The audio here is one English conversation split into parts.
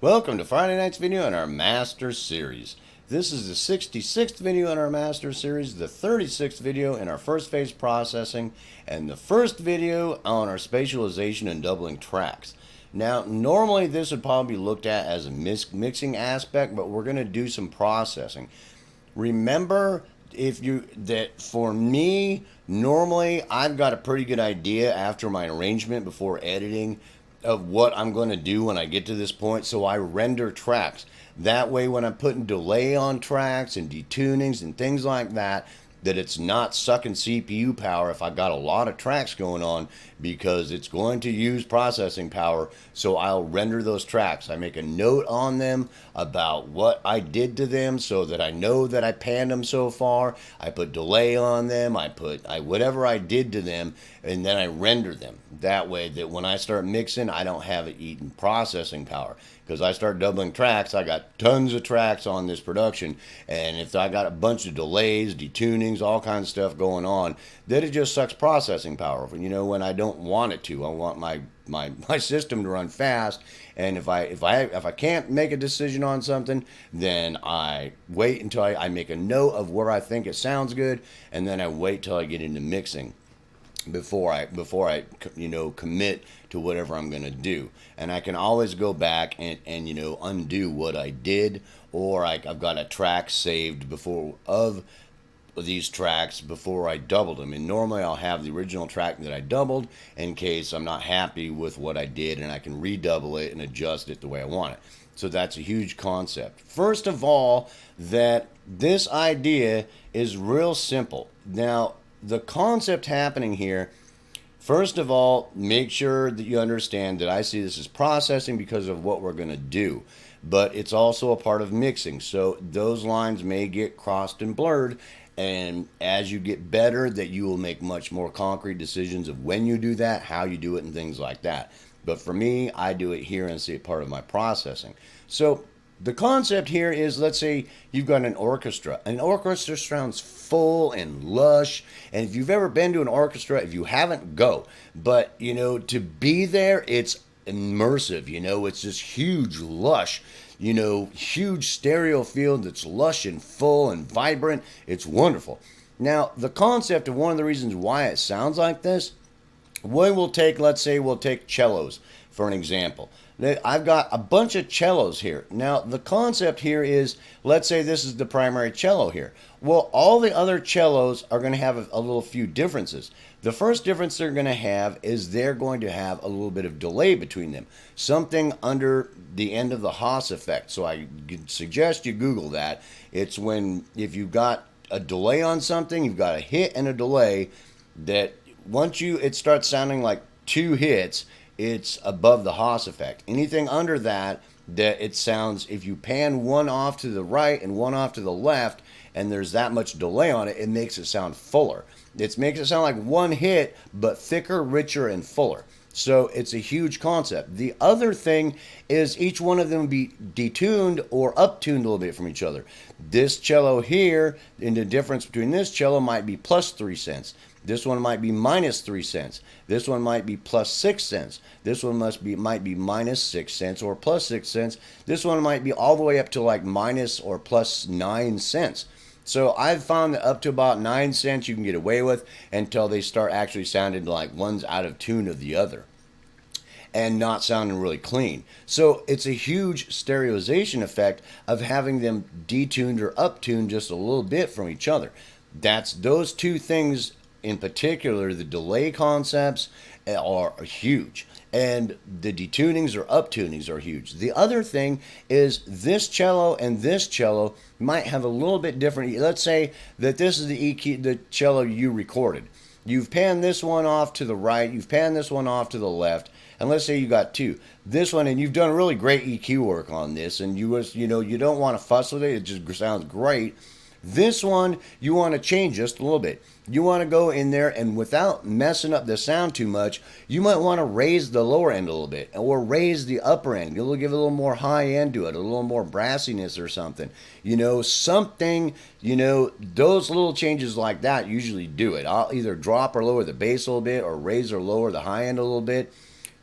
Welcome to Friday night's video in our Master Series. This is the 66th video in our Master Series, the 36th video in our first phase processing, and the first video on our spatialization and doubling tracks. Now, normally this would probably be looked at as a mixing aspect, but we're going to do some processing. Remember, that for me, normally I've got a pretty good idea after my arrangement before editing of what I'm going to do when I get to this point, so I render tracks. That way, when I'm putting delay on tracks and detunings and things like that, that it's not sucking CPU power if I've got a lot of tracks going on, because it's going to use processing power. So I'll render those tracks. I make a note on them about what I did to them so that I know that I panned them so far. I put delay on them. I whatever I did to them, and then I render them. That way that when I start mixing, I don't have it eating processing power. Because I start doubling tracks, I got tons of tracks on this production, and if I got a bunch of delays, detunings, all kinds of stuff going on, then it just sucks processing power. When I don't want it to, I want my system to run fast, and if I can't make a decision on something, then I wait until I make a note of where I think it sounds good, and then I wait till I get into mixing before I commit to whatever I'm going to do. And I can always go back and undo what I did, or I've got a track saved before of these tracks before I doubled them. And normally I'll have the original track that I doubled in case I'm not happy with what I did, and I can redouble it and adjust it the way I want it. So that's a huge concept. First of all, that this idea is real simple. Now, the concept happening here, first of all, make sure that you understand that I see this as processing because of what we're going to do. But it's also a part of mixing. So those lines may get crossed and blurred. And as you get better, that you will make much more concrete decisions of when you do that, how you do it, and things like that. But for me, I do it here and see it part of my processing. So the concept here is, let's say you've got an orchestra. An orchestra sounds full and lush. And if you've ever been to an orchestra, if you haven't, go. But, to be there, it's immersive. It's this huge, lush, huge stereo field that's lush and full and vibrant. It's wonderful. Now, the concept of one of the reasons why it sounds like this, let's say we'll take cellos for an example. I've got a bunch of cellos here. Now, the concept here is, let's say this is the primary cello here. Well, all the other cellos are going to have a little few differences. The first difference they're going to have is they're going to have a little bit of delay between them. Something under the end of the Haas effect. So I suggest you Google that. It's if you've got a delay on something, you've got a hit and a delay, that once it starts sounding like two hits, it's above the Haas effect. Anything under that it sounds, if you pan one off to the right and one off to the left, and there's that much delay on it, it makes it sound fuller. It makes it sound like one hit, but thicker, richer, and fuller. So it's a huge concept. The other thing is each one of them be detuned or uptuned a little bit from each other. This cello here, and the difference between this cello might be plus 3 cents. This one might be minus 3 cents. This one might be plus 6 cents. This one might be minus 6 cents or plus 6 cents. This one might be all the way up to like minus or plus 9 cents. So I've found that up to about 9 cents you can get away with until they start actually sounding like one's out of tune of the other and not sounding really clean. So it's a huge stereoization effect of having them detuned or uptuned just a little bit from each other. That's those two things in particular. The delay concepts are huge, and the detunings or uptunings are huge. The other thing is this cello and this cello might have a little bit different. Let's say that this is the cello you recorded. You've panned this one off to the right, you've panned this one off to the left, and let's say you got two. This one, and you've done really great EQ work on this, and you don't want to fuss with it. It just sounds great. This one, you want to change just a little bit. You want to go in there, and without messing up the sound too much, you might want to raise the lower end a little bit, or raise the upper end. You'll give it a little more high end to it, a little more brassiness or something. Those little changes like that usually do it. I'll either drop or lower the bass a little bit, or raise or lower the high end a little bit.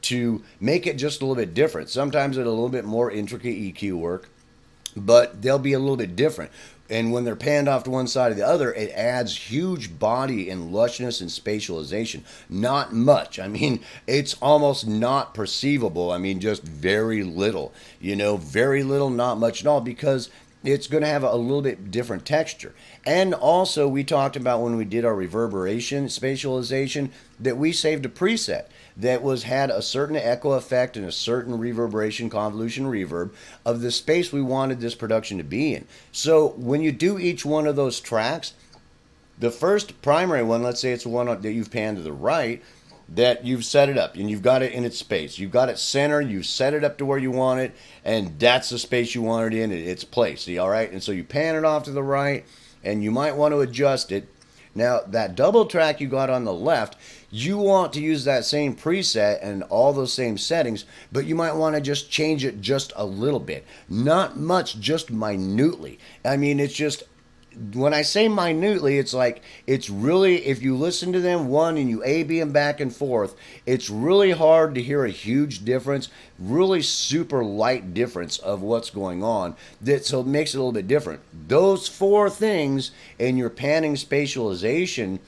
to make it just a little bit different. Sometimes it's a little bit more intricate EQ work, but they'll be a little bit different. And when they're panned off to one side or the other, it adds huge body and lushness and spatialization. Not much. I mean, it's almost not perceivable. I mean, just very little. Very little, not much at all, because it's going to have a little bit different texture. And also, we talked about when we did our reverberation spatialization that we saved a preset that had a certain echo effect and a certain reverberation, convolution reverb of the space we wanted this production to be in. So when you do each one of those tracks, the first primary one, let's say it's the one that you've panned to the right, that you've set it up and you've got it in its space. You've got it centered, you've set it up to where you want it, and that's the space you want it in, its place. See, all right? And so you pan it off to the right, and you might want to adjust it. Now, that double track you got on the left, you want to use that same preset and all those same settings, but you might want to just change it just a little bit. Not much, just minutely. I mean, it's just, when I say minutely, it's like, it's really, if you listen to them one and you A-B them back and forth, it's really hard to hear a huge difference, really super light difference of what's going on. So it makes it a little bit different. Those four things in your panning spatialization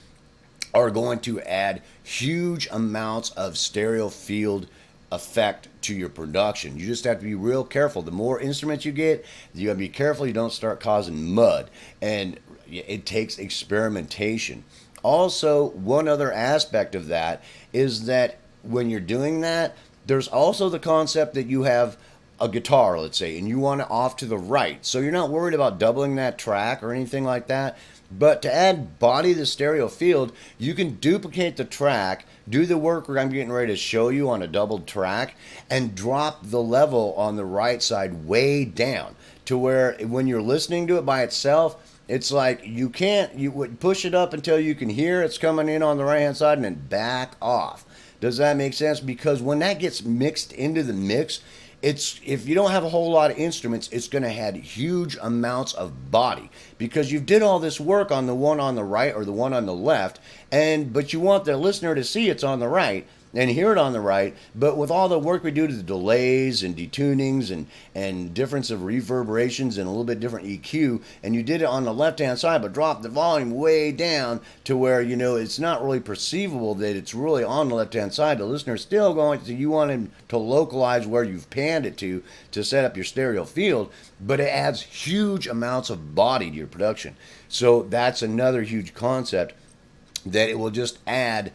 are going to add huge amounts of stereo field effect to your production. You just have to be real careful. The more instruments you get, you gotta be careful you don't start causing mud, and it takes experimentation. Also, one other aspect of that is that when you're doing that, there's also the concept that you have a guitar, let's say, and you want it off to the right, so you're not worried about doubling that track or anything like that. But to add body to the stereo field, you can duplicate the track, do the work I'm getting ready to show you on a doubled track, and drop the level on the right side way down to where when you're listening to it by itself, it's like you would push it up until you can hear it's coming in on the right hand side and then back off. Does that make sense? Because when that gets mixed into the mix, if you don't have a whole lot of instruments, it's going to add huge amounts of body because you did all this work on the one on the right or the one on the left, but you want the listener to see it's on the right and hear it on the right. But with all the work we do to the delays and detunings and difference of reverberations and a little bit different EQ, and you did it on the left hand side but dropped the volume way down to where it's not really perceivable that it's really on the left hand side. The listener's still going to, you want him to localize where you've panned it to set up your stereo field, but it adds huge amounts of body to your production. So that's another huge concept, that it will just add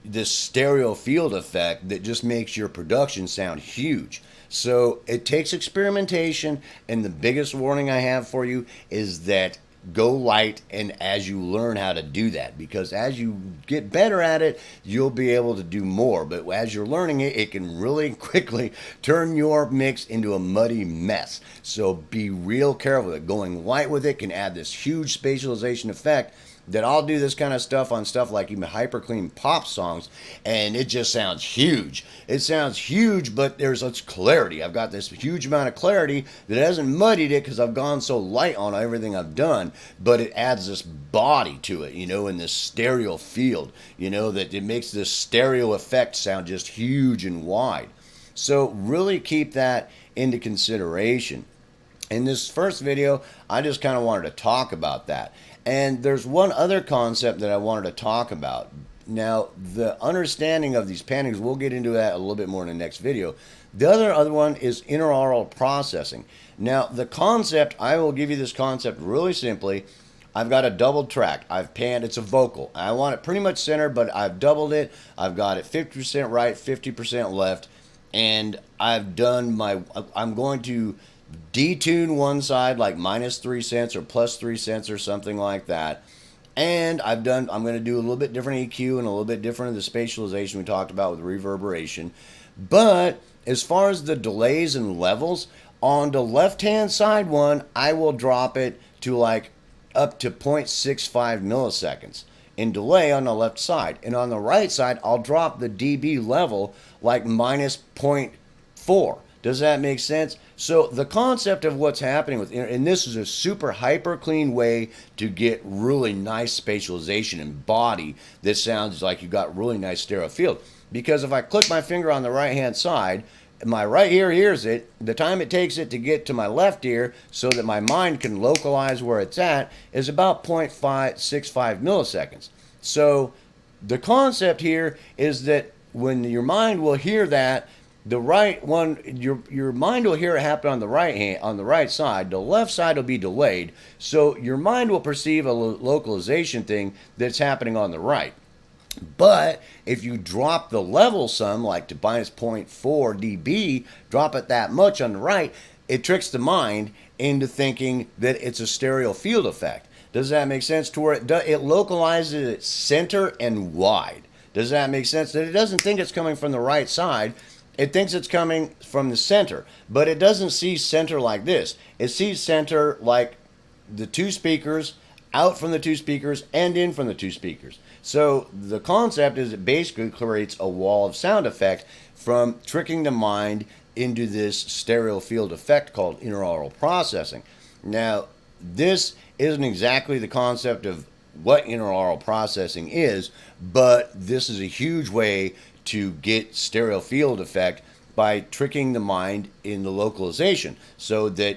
this stereo field effect that just makes your production sound huge. So it takes experimentation, and the biggest warning I have for you is that go light and as you learn how to do that, because as you get better at it, you'll be able to do more. But as you're learning it, it can really quickly turn your mix into a muddy mess. So be real careful that going light with it can add this huge spatialization effect that I'll do this kind of stuff on stuff like even hyper clean pop songs, and it just sounds huge. It sounds huge, but there's such clarity. I've got this huge amount of clarity that hasn't muddied it because I've gone so light on everything I've done, but it adds this body to it, in this stereo field, that it makes this stereo effect sound just huge and wide. So really keep that into consideration. In this first video, I just kind of wanted to talk about that. And there's one other concept that I wanted to talk about. Now, the understanding of these pannings, we'll get into that a little bit more in the next video. The other one is interaural processing. Now, the concept, I will give you this concept really simply. I've got a doubled track. I've panned, it's a vocal. I want it pretty much centered, but I've doubled it. I've got it 50% right, 50% left. And I'm going to detune one side like -3 cents or +3 cents or something like that. And I'm going to do a little bit different EQ and a little bit different of the spatialization we talked about with reverberation. But as far as the delays and levels, on the left-hand side one, I will drop it to like up to 0.65 milliseconds in delay on the left side. And on the right side, I'll drop the dB level like -0.4. Does that make sense? So the concept of what's happening and this is a super hyper clean way to get really nice spatialization and body that sounds like you got really nice stereo field. because if I click my finger on the right hand side, my right ear hears it. The time it takes it to get to my left ear so that my mind can localize where it's at is about 0.565 milliseconds. So the concept here is that when your mind will hear that, the right one, your mind will hear it happen on the right hand, on the right side. The left side will be delayed, so your mind will perceive a localization thing that's happening on the right. But if you drop the level some, like to minus 0.4 dB, drop it that much on the right, it tricks the mind into thinking that it's a stereo field effect. Does that make sense? To where it localizes it center and wide. Does that make sense? That it doesn't think it's coming from the right side. It thinks it's coming from the center, but it doesn't see center like this. It sees center like the two speakers, out from the two speakers, and in from the two speakers. So the concept is it basically creates a wall of sound effect from tricking the mind into this stereo field effect called interaural processing. Now, this isn't exactly the concept of what interaural processing is, but this is a huge way to get stereo field effect by tricking the mind in the localization so that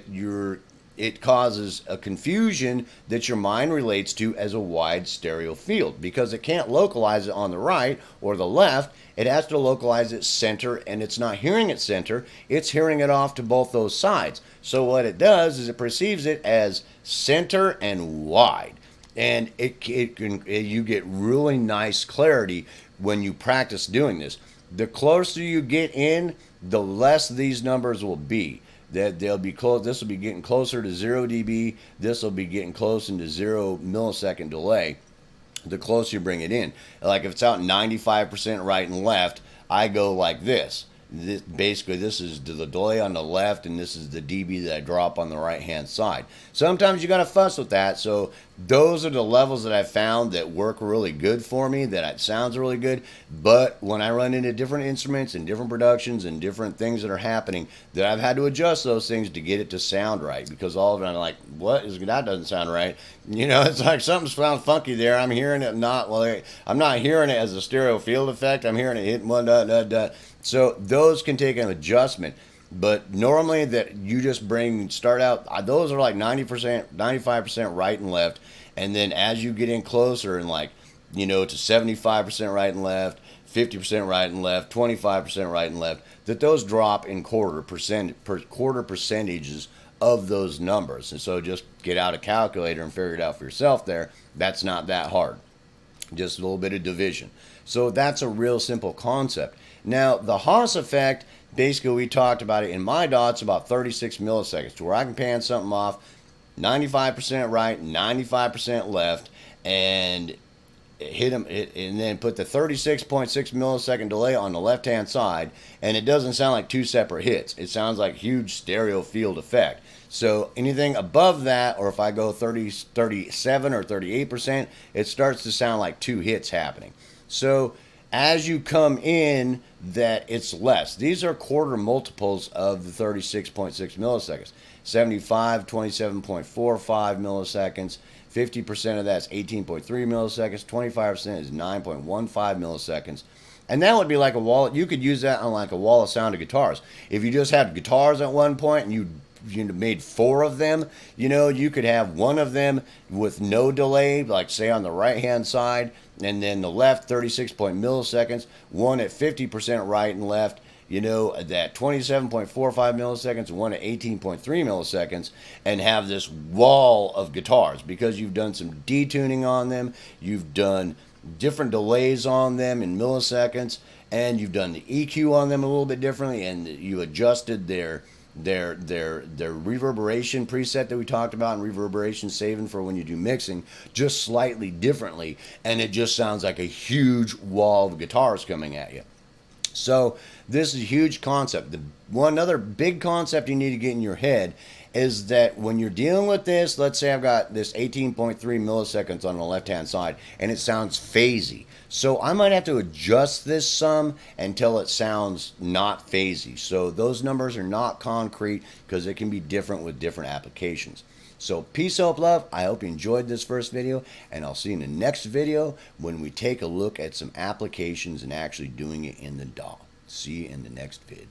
it causes a confusion that your mind relates to as a wide stereo field, because it can't localize it on the right or the left. It has to localize it center, and it's not hearing it center, it's hearing it off to both those sides. So what it does is it perceives it as center and wide, and you get really nice clarity when you practice doing this. The closer you get in, the less these numbers will be. That they'll be close. This will be getting closer to 0 dB. This will be getting close into 0 millisecond delay. The closer you bring it in, like if it's out 95% right and left, I go like this. Basically, this is the delay on the left, and this is the dB that I drop on the right hand side. Sometimes you got to fuss with that. So those are the levels that I found that work really good for me, that it sounds really good. But when I run into different instruments and different productions and different things that are happening, that I've had to adjust those things to get it to sound right, because all of it I'm like, that doesn't sound right. You know, it's like something sounds funky there. I'm hearing it I'm not hearing it as a stereo field effect. I'm hearing it hitting one dot dot dot. So those can take an adjustment, but normally that you just start out, those are like 90%, 95% right and left, and then as you get in closer and like, to 75% right and left, 50% right and left, 25% right and left, that those drop in quarter percentages of those numbers. And so just get out a calculator and figure it out for yourself there. That's not that hard. Just a little bit of division. So that's a real simple concept. Now, the Haas effect, basically we talked about it in my dots about 36 milliseconds, to where I can pan something off 95% right, 95% left, and hit them, and then put the 36.6 millisecond delay on the left-hand side, and it doesn't sound like two separate hits. It sounds like huge stereo field effect. So anything above that, or if I go 37 or 38%, it starts to sound like two hits happening. So as you come in, that it's less. These are quarter multiples of the 36.6 milliseconds. 75, 27.45 milliseconds. 50% of that's 18.3 milliseconds. 25% is 9.15 milliseconds. And that would be like a wall. You could use that on like a wall of sound of guitars. If you just had guitars at one point and you made 4 of them, you could have one of them with no delay, like say on the right hand side, and then the left 36 milliseconds, one at 50% right and left, that 27.45 milliseconds, one at 18.3 milliseconds, and have this wall of guitars, because you've done some detuning on them, you've done different delays on them in milliseconds, and you've done the EQ on them a little bit differently, and you adjusted their reverberation preset that we talked about, and reverberation saving for when you do mixing, just slightly differently, and it just sounds like a huge wall of guitars coming at you. So This is a huge concept. The one other big concept you need to get in your head is that when you're dealing with this, let's say I've got this 18.3 milliseconds on the left hand side and it sounds phasey. So I might have to adjust this some until it sounds not phasey. So those numbers are not concrete because it can be different with different applications. So peace, hope, love. I hope you enjoyed this first video, and I'll see you in the next video when we take a look at some applications and actually doing it in the DAW. See you in the next vid.